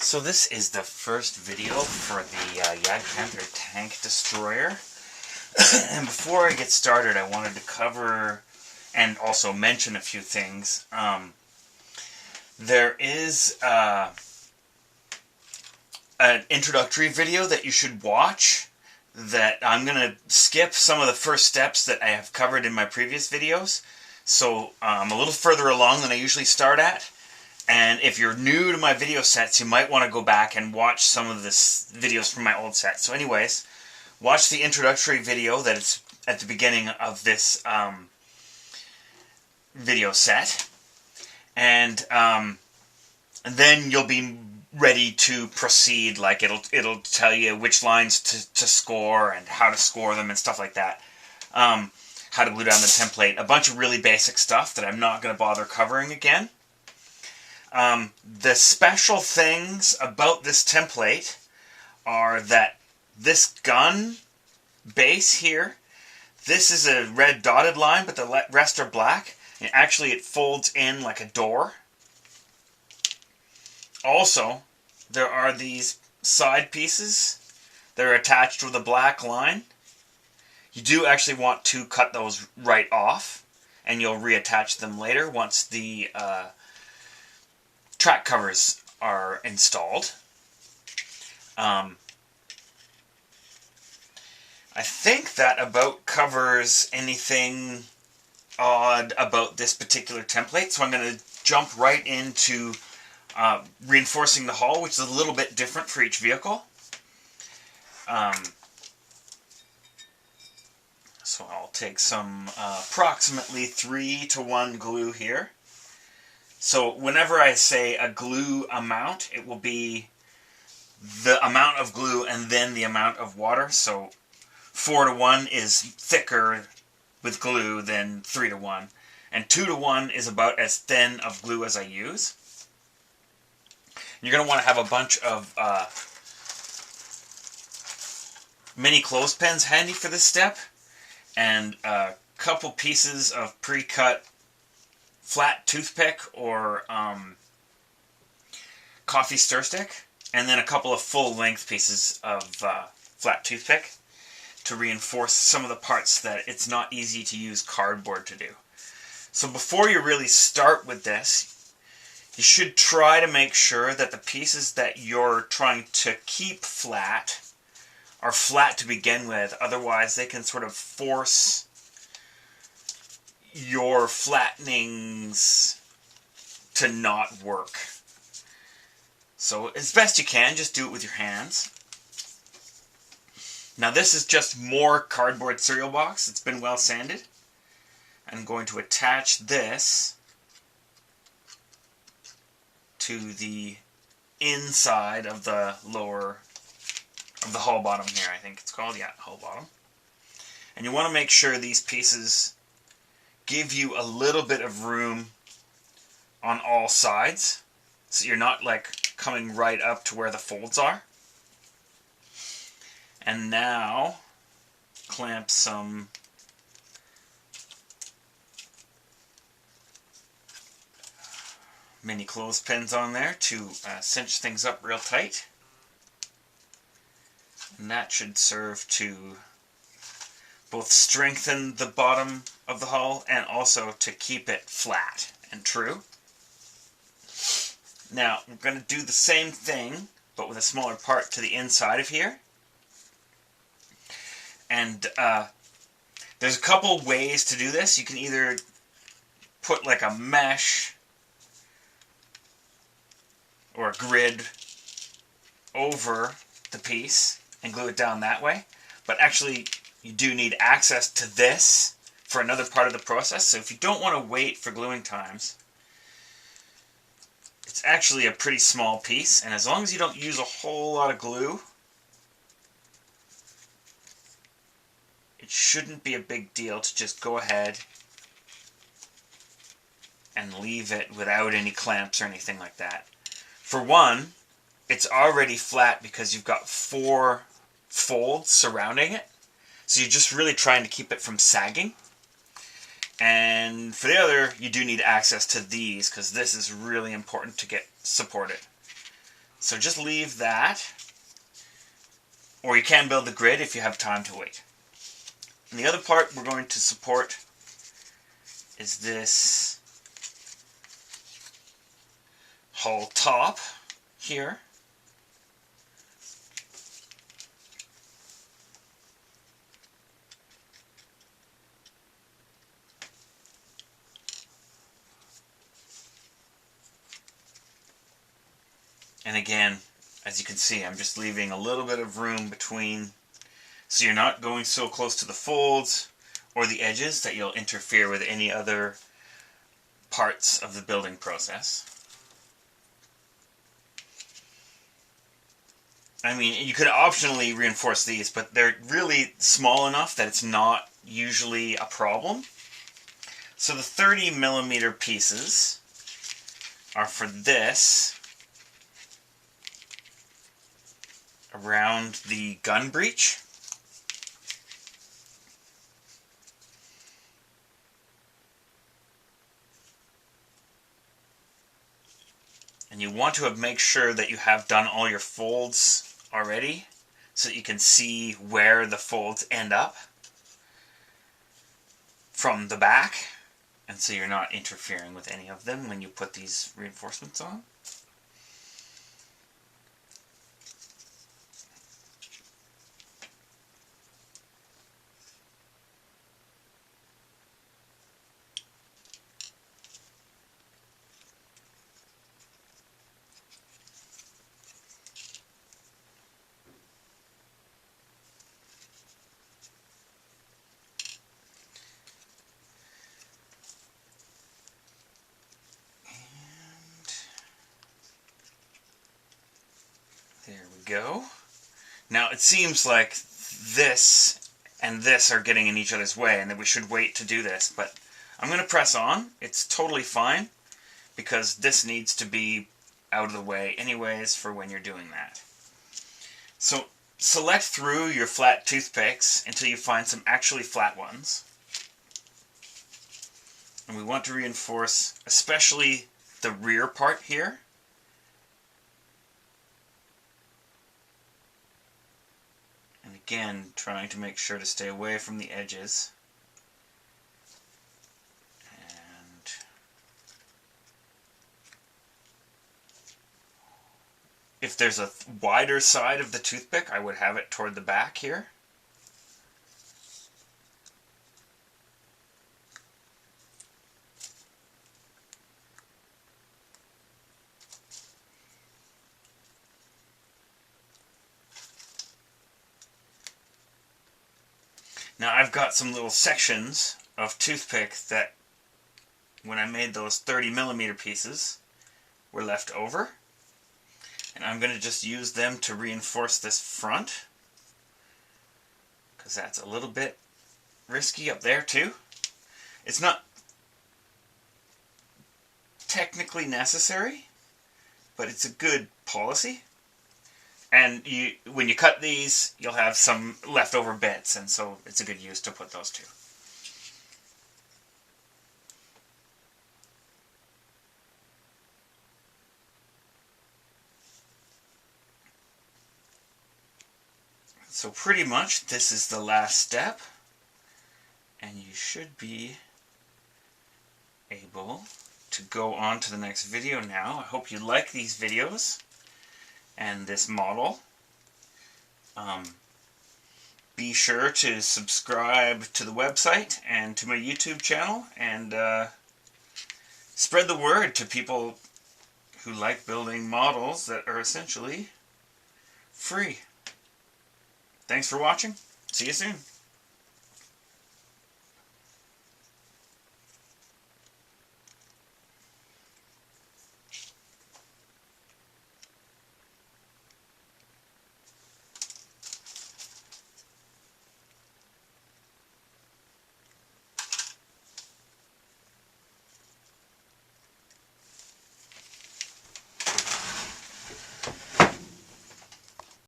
So this is the first video for the Jagdpanther tank destroyer. And before I get started, I wanted to cover and also mention a few things. There is an introductory video that you should watch that I'm going to skip some of the first steps that I have covered in my previous videos. So I'm a little further along than I usually start at. And if you're new to my video sets, you might want to go back and watch some of the videos from my old set. So anyways, watch the introductory video that is at the beginning of this video set. And then you'll be ready to proceed. Like it'll tell you which lines to score and how to score them and stuff like that. How to glue down the template. A bunch of really basic stuff that I'm not going to bother covering again. The special things about this template are that this gun base here, this is a red dotted line, but the rest are black. And actually it folds in like a door. Also, there are these side pieces that are attached with a black line. You do actually want to cut those right off, and you'll reattach them later once the track covers are installed. I think that about covers anything odd about this particular template, so I'm going to jump right into reinforcing the hull, which is a little bit different for each vehicle. So I'll take some approximately 3:1 glue here. So whenever I say a glue amount, it will be the amount of glue and then the amount of water. So 4:1 is thicker with glue than 3:1. And 2:1 is about as thin of glue as I use. You're going to want to have a bunch of mini clothespins handy for this step. And a couple pieces of pre-cut flat toothpick or coffee stir stick, and then a couple of full-length pieces of flat toothpick to reinforce some of the parts that it's not easy to use cardboard to do. So before you really start with this, you should try to make sure that the pieces that you're trying to keep flat are flat to begin with, otherwise they can sort of force your flattenings to not work. So as best you can, just do it with your hands. Now this is just more cardboard cereal box. It's been well sanded. I'm going to attach this to the inside of the lower of the hull bottom here, I think it's called. Yeah, hull bottom. And you want to make sure these pieces give you a little bit of room on all sides, so you're not like coming right up to where the folds are. And now clamp some mini clothespins on there to cinch things up real tight. And that should serve to both strengthen the bottom of the hull and also to keep it flat and true. Now, we're going to do the same thing, but with a smaller part to the inside of here. And there's a couple ways to do this. You can either put like a mesh or a grid over the piece and glue it down that way. But actually, you do need access to this for another part of the process. So if you don't want to wait for gluing times, it's actually a pretty small piece. And as long as you don't use a whole lot of glue, it shouldn't be a big deal to just go ahead and leave it without any clamps or anything like that. For one, it's already flat because you've got 4 folds surrounding it. So you're just really trying to keep it from sagging. And for the other, you do need access to these because this is really important to get supported. So just leave that. Or you can build the grid if you have time to wait. And the other part we're going to support is this whole top here. And again, as you can see, I'm just leaving a little bit of room between, so you're not going so close to the folds or the edges that you'll interfere with any other parts of the building process. I mean, you could optionally reinforce these, but they're really small enough that it's not usually a problem. So the 30mm pieces are for this, around the gun breech. And you want to make sure that you have done all your folds already so that you can see where the folds end up from the back, and so you're not interfering with any of them when you put these reinforcements on. There we go. Now it seems like this and this are getting in each other's way and that we should wait to do this, but I'm going to press on. It's totally fine because this needs to be out of the way anyways for when you're doing that. So select through your flat toothpicks until you find some actually flat ones. And we want to reinforce especially the rear part here. Again, trying to make sure to stay away from the edges. And if there's a wider side of the toothpick, I would have it toward the back here. Now I've got some little sections of toothpick that, when I made those 30mm pieces, were left over. And I'm going to just use them to reinforce this front, because that's a little bit risky up there too. It's not technically necessary, but it's a good policy. And when you cut these, you'll have some leftover bits, and so it's a good use to put those too. So pretty much this is the last step, and you should be able to go on to the next video now. I hope you like these videos and this model. Be sure to subscribe to the website and to my YouTube channel, and spread the word to people who like building models that are essentially free. Thanks for watching. See you soon.